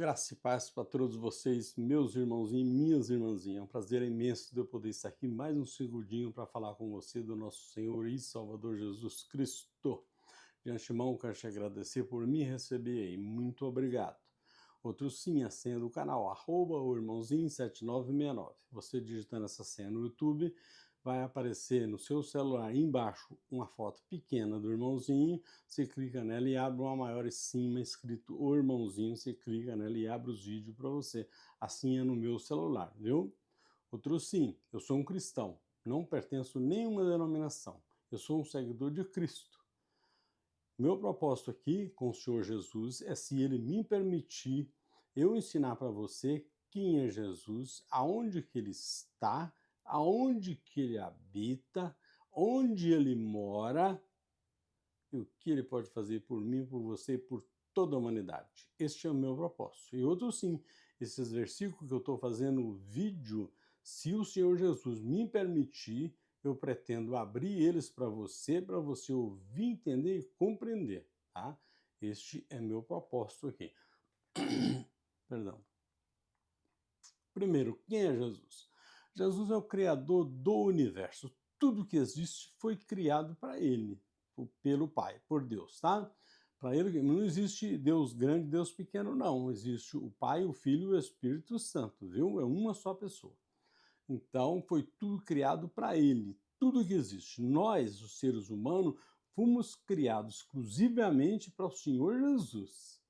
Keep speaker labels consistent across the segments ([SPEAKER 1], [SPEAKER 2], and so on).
[SPEAKER 1] Graça e paz para todos vocês, meus irmãozinhos e minhas irmãzinhas. É um prazer imenso de eu poder estar aqui mais um segundinho para falar com você do nosso Senhor e Salvador Jesus Cristo. De antemão, quero te agradecer por me receber aí. Muito obrigado. Outro sim, a senha do canal, o irmãozinho7969. Você digitando essa senha no YouTube, vai aparecer no seu celular embaixo uma foto pequena do irmãozinho, você clica nela e abre uma maior em cima escrito o irmãozinho, você clica nela e abre os vídeos para você. Assim é no meu celular, viu? Outro sim, eu sou um cristão, não pertenço a nenhuma denominação, eu sou um seguidor de Cristo. Meu propósito aqui com o Senhor Jesus é, se Ele me permitir, eu ensinar para você quem é Jesus, aonde que Ele está, aonde que Ele habita, onde Ele mora e o que Ele pode fazer por mim, por você e por toda a humanidade. Este é o meu propósito. E outro sim, esses versículos que eu estou fazendo vídeo, se o Senhor Jesus me permitir, eu pretendo abrir eles para você ouvir, entender e compreender, tá? Este é meu propósito aqui. Perdão. Primeiro, quem é Jesus? Jesus é o criador do universo. Tudo que existe foi criado para ele, pelo Pai, por Deus, tá? Para ele não existe Deus grande, Deus pequeno, não. Existe o Pai, o Filho e o Espírito Santo, viu? É uma só pessoa. Então, foi tudo criado para ele, tudo que existe. Nós, os seres humanos, fomos criados exclusivamente para o Senhor Jesus.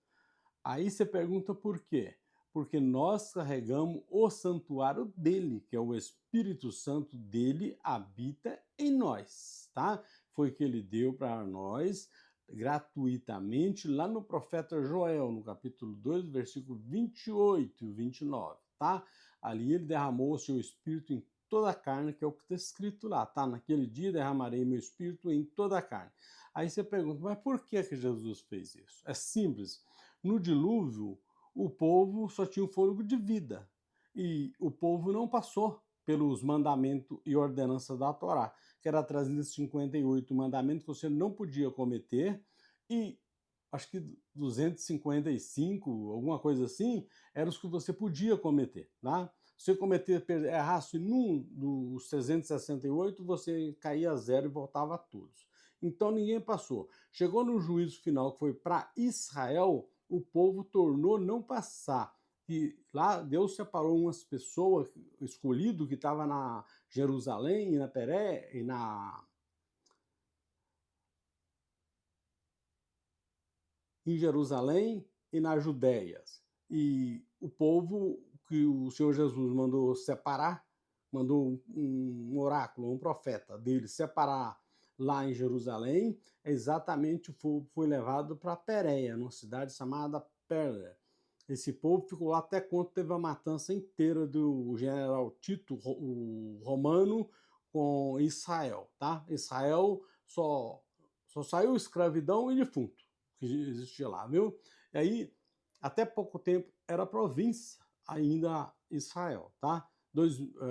[SPEAKER 1] Aí você pergunta por quê? Porque nós carregamos o santuário dele, que é o Espírito Santo dele, habita em nós, tá? Foi que ele deu para nós gratuitamente lá no profeta Joel, no capítulo 2, versículo 28 e 29, tá? Ali ele derramou o seu espírito em toda a carne, que é o que está escrito lá, tá? Naquele dia derramarei meu espírito em toda a carne. Aí você pergunta, mas por que Jesus fez isso? É simples. No dilúvio, o povo só tinha um fôlego de vida e o povo não passou pelos mandamentos e ordenanças da Torá, que era 358 mandamentos que você não podia cometer e acho que 255, alguma coisa assim, eram os que você podia cometer, tá? Se você errasse num dos 368, você caía a zero e voltava a todos. Então ninguém passou. Chegou no juízo final, que foi para Israel, o povo tornou não passar. E lá Deus separou umas pessoas escolhidas que estavam na Jerusalém, e na Peré, e em Jerusalém e nas Judéias. E o povo que o Senhor Jesus mandou separar, mandou um oráculo, um profeta dele separar lá em Jerusalém, exatamente foi levado para Pérea, numa cidade chamada Pérea. Esse povo ficou lá até quando teve a matança inteira do general Tito, o romano, com Israel, tá? Israel só saiu escravidão e defunto que existia lá, viu? E aí, até pouco tempo, era província ainda Israel, tá?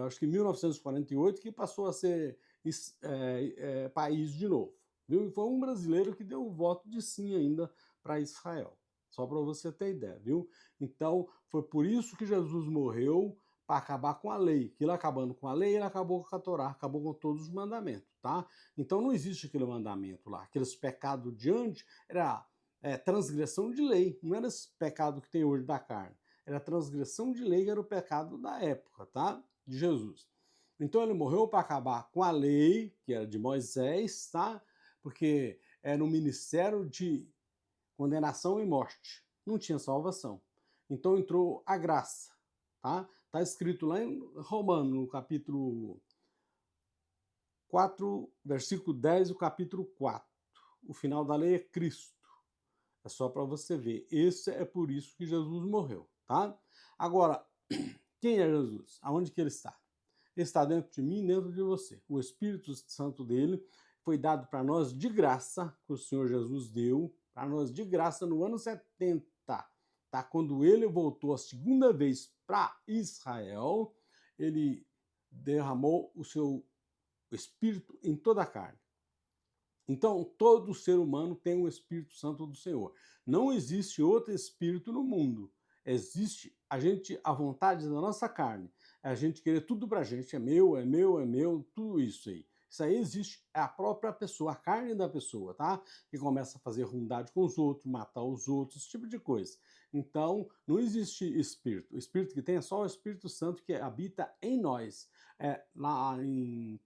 [SPEAKER 1] Acho que em 1948 que passou a ser país de novo, viu? E foi um brasileiro que deu o voto de sim ainda para Israel, só para você ter ideia, viu? Então, foi por isso que Jesus morreu, para acabar com a lei, que ele acabando com a lei, ele acabou com a Torá, acabou com todos os mandamentos, tá? Então não existe aquele mandamento lá, aqueles pecados de antes, era transgressão de lei, não era esse pecado que tem hoje da carne, era transgressão de lei, que era o pecado da época, tá? De Jesus. Então ele morreu para acabar com a lei, que era de Moisés, tá? Porque era um ministério de condenação e morte, não tinha salvação. Então entrou a graça, tá? Tá escrito lá em Romano, no capítulo 4, versículo 10, o capítulo 4. O final da lei é Cristo. É só para você ver. Esse é por isso que Jesus morreu, tá? Agora, quem é Jesus? Aonde que ele está? Ele está dentro de mim, dentro de você. O Espírito Santo dele foi dado para nós de graça, que o Senhor Jesus deu para nós de graça no ano 70, tá? Quando ele voltou a segunda vez para Israel, ele derramou o seu Espírito em toda a carne. Então, todo ser humano tem o Espírito Santo do Senhor. Não existe outro Espírito no mundo. existe a vontade da nossa carne, é a gente querer tudo pra gente, é meu, tudo isso aí. Isso aí existe, é a própria pessoa, a carne da pessoa, tá? Que começa a fazer ruindade com os outros, matar os outros, esse tipo de coisa. Então, não existe espírito. O espírito que tem é só o Espírito Santo que habita em nós. Lá em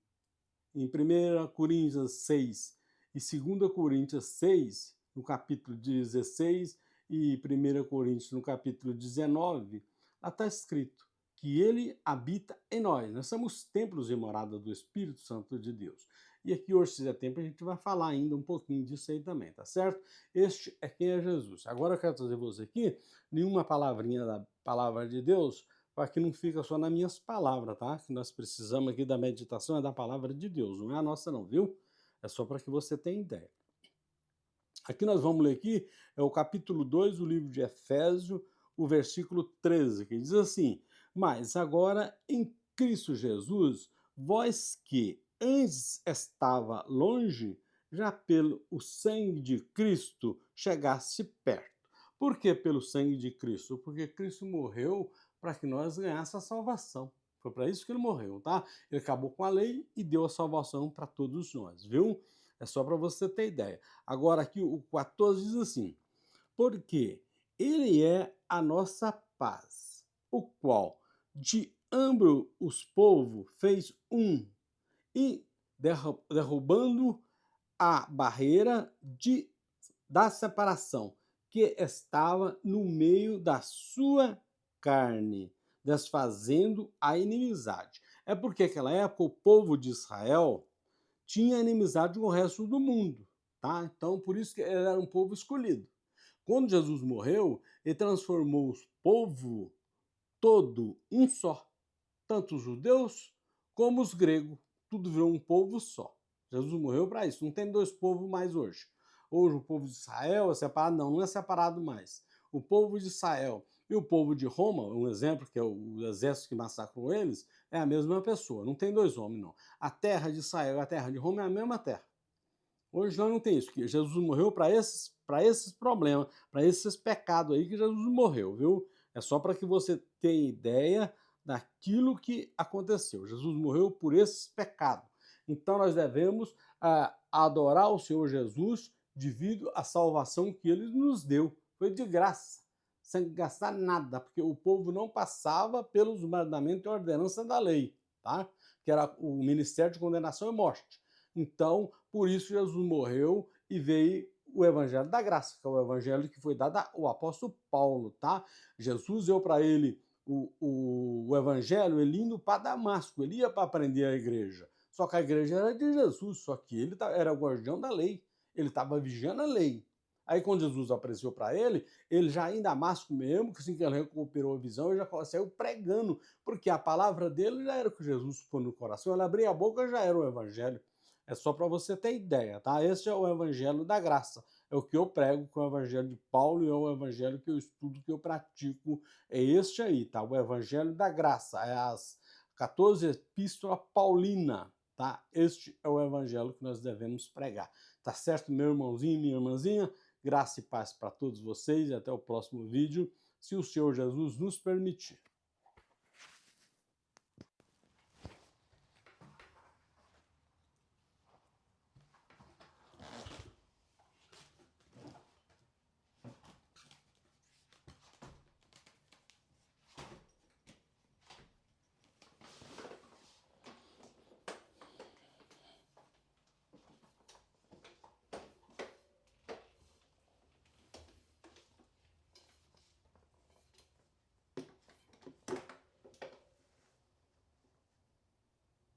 [SPEAKER 1] 1 Coríntios 6 e 2 Coríntios 6, no capítulo 16, e 1 Coríntios no capítulo 19, lá está escrito que ele habita em nós. Nós somos templos e morada do Espírito Santo de Deus. E aqui hoje, se der tempo, a gente vai falar ainda um pouquinho disso aí também, tá certo? Este é quem é Jesus. Agora eu quero trazer você aqui nenhuma palavrinha da palavra de Deus, para que não fica só nas minhas palavras, tá? Que nós precisamos aqui da meditação é da palavra de Deus, não é a nossa não, viu? É só para que você tenha ideia. Aqui nós vamos ler aqui, é o capítulo 2 do livro de Efésios, o versículo 13, que diz assim: mas agora em Cristo Jesus, vós que antes estava longe, já pelo o sangue de Cristo chegasse perto. Por que pelo sangue de Cristo? Porque Cristo morreu para que nós ganhássemos a salvação. Foi para isso que ele morreu, tá? Ele acabou com a lei e deu a salvação para todos nós, viu? É só para você ter ideia. Agora aqui o 14 diz assim: porque ele é a nossa paz, o qual de ambos os povos fez um, e derrubando a barreira da separação que estava no meio da sua carne, desfazendo a inimizade. É porque naquela época o povo de Israel tinha inimizade com o resto do mundo, tá? Então por isso que ele era um povo escolhido. Quando Jesus morreu, ele transformou o povo todo um só, tanto os judeus como os gregos, tudo virou um povo só. Jesus morreu para isso, não tem dois povos mais hoje. Hoje o povo de Israel é separado, não é separado mais. O povo de Israel e o povo de Roma, um exemplo, que é o exército que massacrou eles, é a mesma pessoa, não tem dois homens, não. A terra de Israel e a terra de Roma é a mesma terra. Hoje nós não tem isso, porque Jesus morreu para esses problemas, para esses pecados aí que Jesus morreu, viu? É só para que você tenha ideia daquilo que aconteceu. Jesus morreu por esses pecados. Então nós devemos adorar o Senhor Jesus devido à salvação que ele nos deu. Foi de graça, sem gastar nada, porque o povo não passava pelos mandamentos e ordenanças da lei, tá? Que era o ministério de condenação e morte. Então, por isso Jesus morreu e veio o evangelho da graça, que é o evangelho que foi dado ao apóstolo Paulo, tá? Jesus deu para ele o evangelho, ele indo para Damasco, ele ia para aprender a igreja. Só que a igreja era de Jesus, só que ele era o guardião da lei, ele estava vigiando a lei. Aí quando Jesus apareceu para ele já em Damasco mesmo, que assim que ele recuperou a visão, ele já saiu pregando, porque a palavra dele já era o que Jesus pôs no coração, ele abria a boca já era o evangelho. É só para você ter ideia, tá? Esse é o evangelho da graça. É o que eu prego com o evangelho de Paulo e é o evangelho que eu estudo, que eu pratico. É este aí, tá? O evangelho da graça. É as 14 epístolas paulinas, tá? Este é o evangelho que nós devemos pregar. Tá certo, meu irmãozinho e minha irmãzinha? Graça e paz para todos vocês e até o próximo vídeo, se o Senhor Jesus nos permitir.